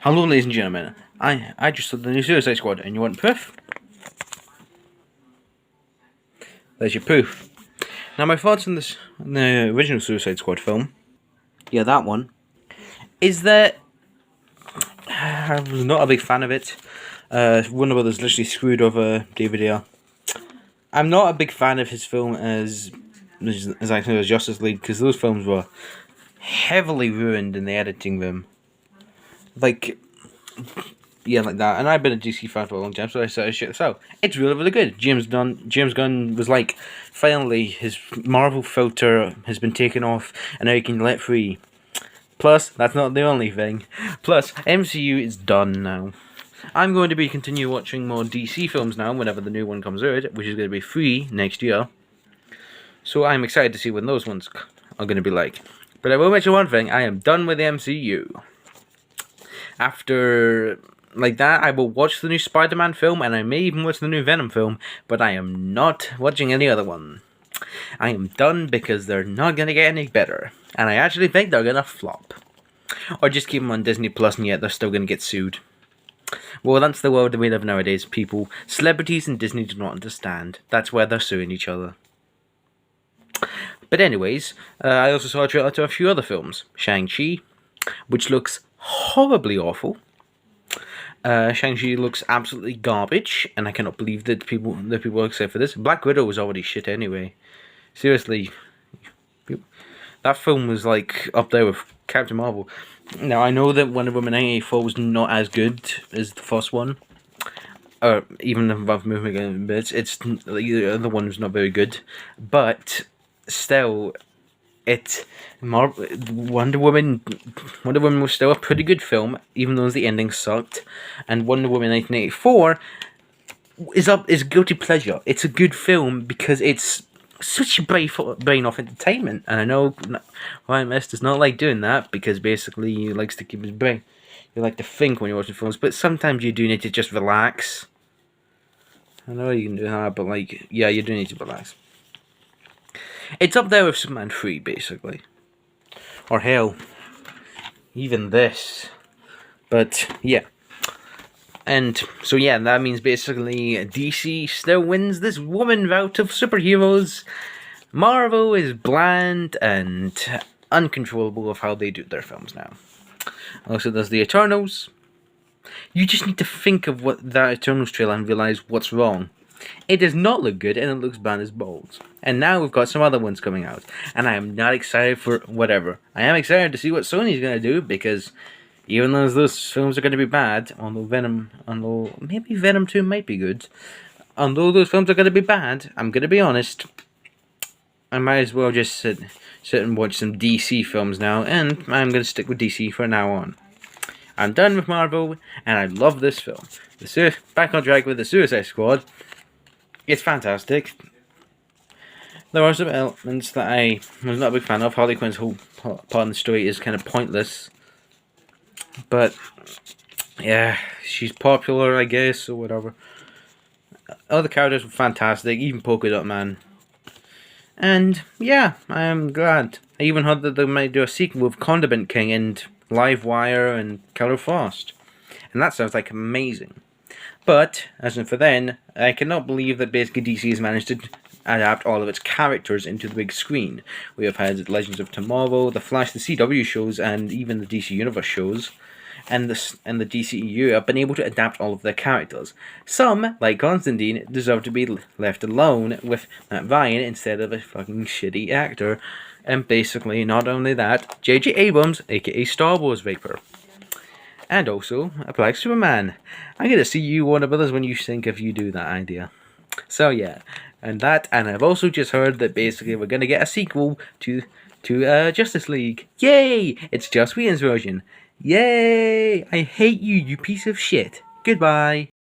Hello, ladies and gentlemen. I just saw the new Suicide Squad, and you want proof? There's your proof. Now, my thoughts on the original Suicide Squad film, yeah, that one, is that I was not a big fan of it. Warner Brothers literally screwed over David Ayer. I'm not a big fan of his film as actually as Justice League, because those films were heavily ruined in the editing room. Like that. And I've been a DC fan for a long time, so I started shit this out. It's really, really good. James Gunn was like, finally, his Marvel filter has been taken off, and now he can let free. Plus, that's not the only thing. Plus, MCU is done now. I'm going to be continue watching more DC films now whenever the new one comes out, which is going to be free next year. So I'm excited to see what those ones are going to be like. But I will mention one thing: I am done with the MCU. After like that, I will watch the new Spider-Man film, and I may even watch the new Venom film, but I am not watching any other one. I am done because they're not going to get any better, and I actually think they're going to flop. Or just keep them on Disney Plus, and yet they're still going to get sued. Well, that's the world that we live nowadays, people. Celebrities and Disney do not understand. That's where they're suing each other. But anyways, I also saw a trailer to a few other films. Shang-Chi, which looks horribly awful. Shang-Chi looks absolutely garbage, and I cannot believe that people are excited for this. Black Widow was already shit anyway. Seriously, that film was like up there with Captain Marvel. Now I know that Wonder Woman 1984 was not as good as the first one, or even above moving bits. It's the other one was not very good, but still. Wonder Woman was still a pretty good film, even though the ending sucked. And Wonder Woman 1984 is guilty pleasure. It's a good film because it's such a brain off entertainment. And I know Ryan West does not like doing that because basically he likes to keep his brain. You like to think when you're watching films, but sometimes you do need to just relax. I know you can do that, but you do need to relax. It's up there with Superman 3, basically. Or hell, even this. But, yeah. And, so yeah, that means basically DC still wins this woman rout of superheroes. Marvel is bland and uncontrollable of how they do their films now. Also, there's the Eternals. You just need to think of what that Eternals trailer and realize what's wrong. It does not look good, and it looks bad as balls. And now we've got some other ones coming out, and I am not excited for whatever. I am excited to see what Sony's going to do, because even though those films are going to be bad, although maybe Venom 2 might be good, although those films are going to be bad, I'm going to be honest, I might as well just sit and watch some DC films now, and I'm going to stick with DC from now on. I'm done with Marvel, and I love this film. Back on track with the Suicide Squad. It's fantastic. There are some elements that I was not a big fan of. Harley Quinn's whole part of the story is kind of pointless. But, yeah, she's popular, I guess, or whatever. Other characters were fantastic, even Polka Dot Man. And, yeah, I am glad. I even heard that they might do a sequel with Condiment King and Livewire and Killer Frost. And that sounds like amazing. But, as for then, I cannot believe that basically DC has managed to adapt all of its characters into the big screen. We have had Legends of Tomorrow, The Flash, the CW shows, and even the DC Universe shows, and the DCEU have been able to adapt all of their characters. Some, like Constantine, deserve to be left alone with Matt Ryan instead of a fucking shitty actor. And basically, not only that, J.J. Abrams, aka Star Wars Vapor. And also, a Black Superman. I'm gonna see you, Warner Brothers, when you think if you do that idea. So yeah, and I've also just heard that basically we're gonna get a sequel to Justice League. Yay! It's Joss Whedon's version. Yay! I hate you, you piece of shit. Goodbye.